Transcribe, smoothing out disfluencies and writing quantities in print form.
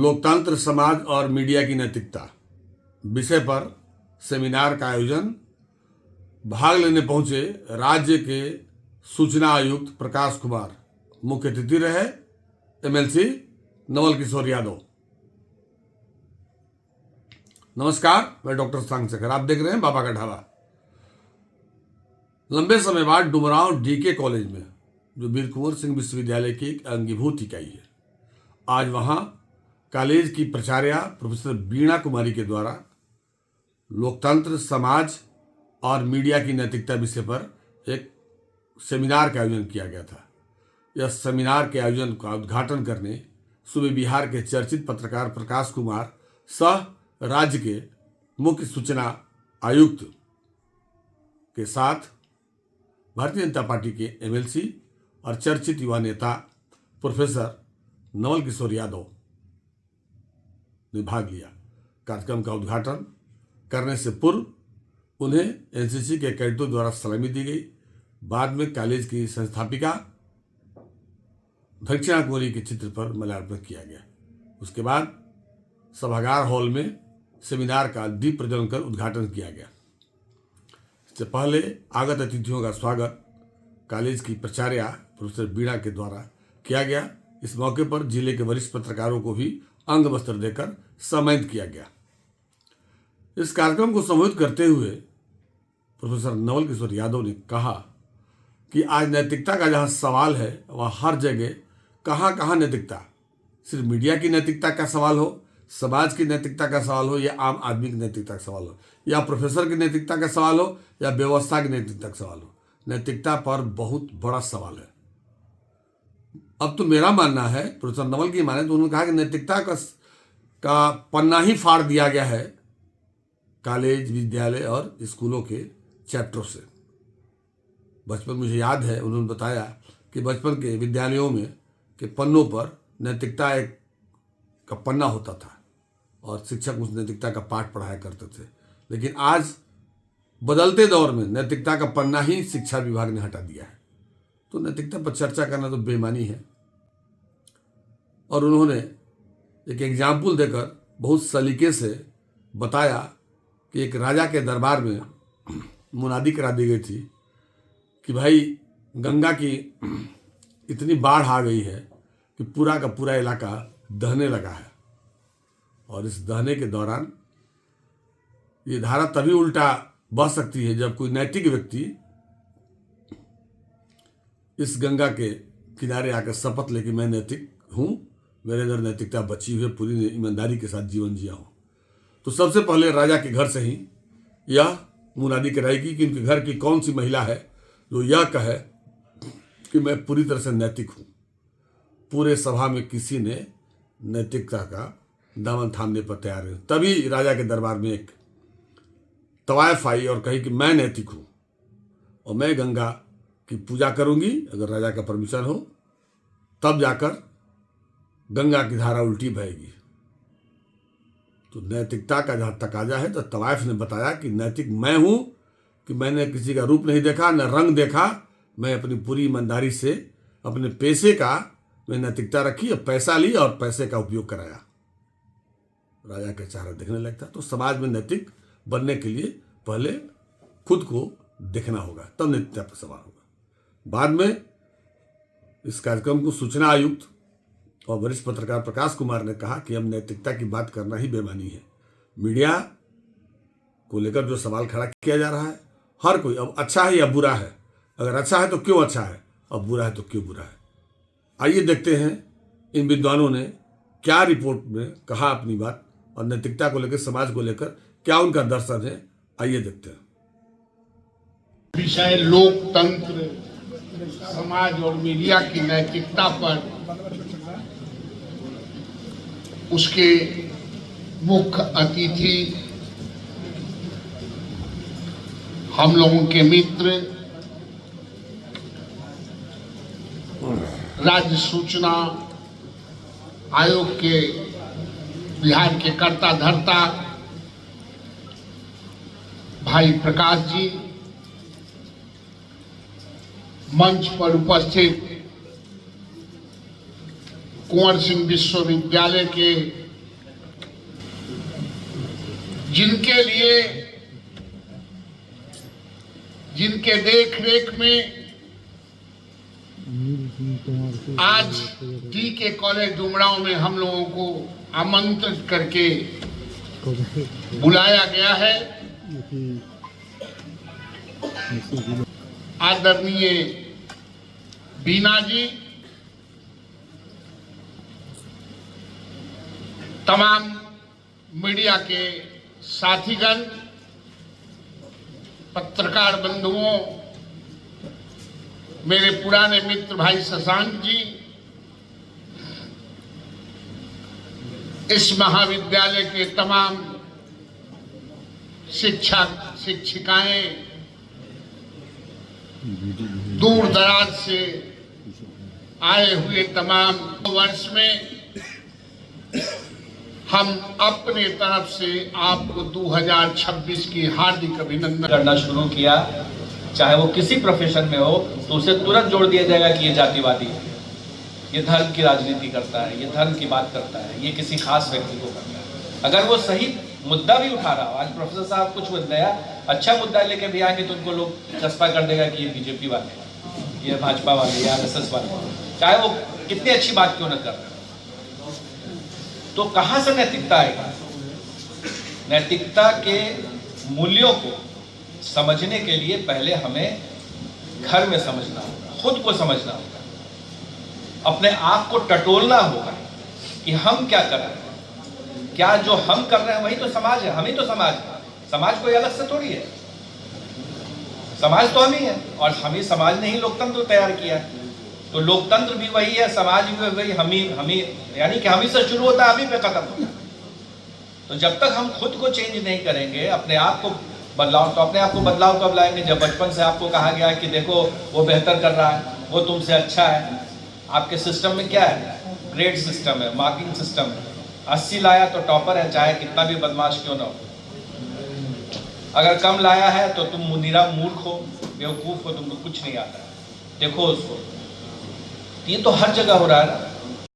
लोकतंत्र, समाज और मीडिया की नैतिकता विषय पर सेमिनार का आयोजन। भाग लेने पहुंचे राज्य के सूचना आयुक्त प्रकाश कुमार। मुख्य अतिथि रहे एमएलसी नवल किशोर यादव। नमस्कार, मैं डॉक्टर सांगशेखर, आप देख रहे हैं बाबा का ढाबा। लंबे समय बाद डुमरांव डीके कॉलेज में, जो वीर कुंवर सिंह विश्वविद्यालय की एक अंगीभूत इकाई है, आज वहां कॉलेज की प्राचार्या प्रोफेसर वीणा कुमारी के द्वारा लोकतंत्र, समाज और मीडिया की नैतिकता विषय पर एक सेमिनार का आयोजन किया गया था। यह सेमिनार के आयोजन का उद्घाटन करने सूबे बिहार के चर्चित पत्रकार प्रकाश कुमार सह राज्य के मुख्य सूचना आयुक्त के साथ भारतीय जनता पार्टी के एमएलसी और चर्चित युवा नेता प्रोफेसर नवल किशोर यादव ने भाग लिया। कार्यक्रम का उद्घाटन करने से पूर्व उन्हें एनसीसी के कैडेटों द्वारा सलामी दी गई। बाद में कॉलेज की संस्थापिका दक्षिणा कुमारी के चित्र पर माल्यार्पण किया गया। उसके बाद सभागार हॉल में सेमिनार का दीप प्रज्वलन कर उद्घाटन किया गया। इससे पहले आगत अतिथियों का स्वागत कॉलेज की प्राचार्या प्रोफेसर वीणा के द्वारा किया गया। इस मौके पर जिले के वरिष्ठ पत्रकारों को भी अंग वस्त्र देकर सम्मानित किया गया। इस कार्यक्रम को संबोधित करते हुए प्रोफेसर नवल किशोर यादव ने कहा कि आज नैतिकता का जहाँ सवाल है वह हर जगह कहाँ कहाँ नैतिकता, सिर्फ मीडिया की नैतिकता का सवाल हो, समाज की नैतिकता का सवाल हो, या आम आदमी की नैतिकता का सवाल हो, या प्रोफेसर की नैतिकता का सवाल हो, या व्यवस्था की नैतिकता का सवाल हो, नैतिकता पर बहुत बड़ा सवाल है। अब तो मेरा मानना है, प्रोफेसर नवल की माने तो उन्होंने कहा कि नैतिकता का पन्ना ही फाड़ दिया गया है कॉलेज, विद्यालय और स्कूलों के चैप्टरों से। बचपन मुझे याद है, उन्होंने बताया कि बचपन के विद्यालयों में के पन्नों पर नैतिकता एक का पन्ना होता था और शिक्षक उस नैतिकता का पाठ पढ़ाया करते थे। लेकिन आज बदलते दौर में नैतिकता का पन्ना ही शिक्षा विभाग ने हटा दिया है, तो नैतिकता पर चर्चा करना तो बेईमानी है। और उन्होंने एक एग्जाम्पल देकर बहुत सलीके से बताया कि एक राजा के दरबार में मुनादी करा दी गई थी कि भाई गंगा की इतनी बाढ़ आ गई है कि पूरा का पूरा इलाका दहने लगा है, और इस दहने के दौरान ये धारा तभी उल्टा बह सकती है जब कोई नैतिक व्यक्ति इस गंगा के किनारे आकर शपथ ले कि मैं नैतिक हूं, मेरे अंदर नैतिकता बची हुई है, पूरी ईमानदारी के साथ जीवन जिया हूं। तो सबसे पहले राजा के घर से ही यह मुनादी कराएगी कि उनके घर की कौन सी महिला है जो यह कहे कि मैं पूरी तरह से नैतिक हूं। पूरे सभा में किसी ने नैतिकता का दामन थामने पर तैयार है। तभी राजा के दरबार में एक तवायफ आई और कही कि मैं नैतिक हूं और मैं गंगा की पूजा करूंगी, अगर राजा का परमिशन हो तब जाकर गंगा की धारा उल्टी बहेगी। तो नैतिकता का जहां तकाजा है, तो तवायफ ने बताया कि नैतिक मैं हूं कि मैंने किसी का रूप नहीं देखा, न रंग देखा, मैं अपनी पूरी ईमानदारी से अपने पैसे का मैं नैतिकता रखी और पैसा ली और पैसे का उपयोग कराया। राजा का चेहरा देखने लगता। तो समाज में नैतिक बनने के लिए पहले खुद को देखना होगा, तब नैतिकता पर सवाल होगा। बाद में इस कार्यक्रम को सूचना आयुक्त और वरिष्ठ पत्रकार प्रकाश कुमार ने कहा कि अब नैतिकता की बात करना ही बेमानी है। मीडिया को लेकर जो सवाल खड़ा किया जा रहा है, हर कोई अब अच्छा है या बुरा है, अगर अच्छा है तो क्यों अच्छा है, और बुरा है तो क्यों बुरा है। आइए देखते हैं इन विद्वानों ने क्या रिपोर्ट में कहा अपनी बात, और नैतिकता को लेकर, समाज को लेकर क्या उनका दर्शन है। आइए देखते हैं। विषय लोकतंत्र, समाज और मीडिया की नैतिकता पर उसके मुख्य अतिथि हम लोगों के मित्र, राज्य सूचना आयोग के बिहार के कर्ता धर्ता भाई प्रकाश जी, मंच पर उपस्थित कुंवर सिंह विश्वविद्यालय के जिनके लिए, जिनके देख रेख में आज डी के कॉलेज डुमरांव में हम लोगों को आमंत्रित करके बुलाया गया है। आदरणीय बीना जी, तमाम मीडिया के साथीगण, पत्रकार बंधुओं, मेरे पुराने मित्र भाई शशांक जी, इस महाविद्यालय के तमाम शिक्षक शिक्षिकाएं, दूर दराज से आए हुए तमाम वर्ष में हम अपने तरफ से आपको 2026 की हार्दिक अभिनंदन करना शुरू किया। चाहे वो किसी प्रोफेशन में हो तो उसे तुरंत जोड़ दिया जाएगा कि ये जातिवादी है, ये धर्म की राजनीति करता है, ये धर्म की बात करता है, ये किसी खास व्यक्ति को करता है। अगर वो सही मुद्दा भी उठा रहा हो, आज प्रोफेसर साहब कुछ नया अच्छा मुद्दा लेके भी आएंगे तो उनको लोग चस्पा कर देगा कि ये बीजेपी वाले, ये भाजपा वाले, ये आरएसएस वाले, चाहे वो कितनी अच्छी बात क्यों न कर रहे। तो कहाँ से नैतिकता आएगा? नैतिकता के मूल्यों को समझने के लिए पहले हमें घर में समझना होगा, खुद को समझना होगा, अपने आप को टटोलना होगा कि हम क्या कर रहे हैं। क्या जो हम कर रहे हैं वही तो समाज है, हम ही तो समाज है। समाज कोई अलग से थोड़ी है, समाज तो हम ही है, और हम ही समाज ने ही लोकतंत्र तैयार किया है। तो लोकतंत्र भी वही है, समाज भी वही, हम ही, यानी कि हम ही से शुरू होता है, हम ही पे खत्म होता है। तो जब तक हम खुद को चेंज नहीं करेंगे, अपने आप को बदलाव, तो अपने आप को बदलाव कब लाएंगे? जब बचपन से आपको कहा गया कि देखो वो बेहतर कर रहा है, वो तुमसे अच्छा है। आपके सिस्टम में क्या है? ग्रेड सिस्टम है, मार्किंग सिस्टम है। 80 लाया तो टॉपर है, चाहे कितना भी बदमाश क्यों ना हो। अगर कम लाया है तो तुम मुनीरा मूर्ख हो, बेवकूफ हो, तुमको कुछ नहीं आता है। देखो उसको, ये तो हर जगह हो रहा है ना।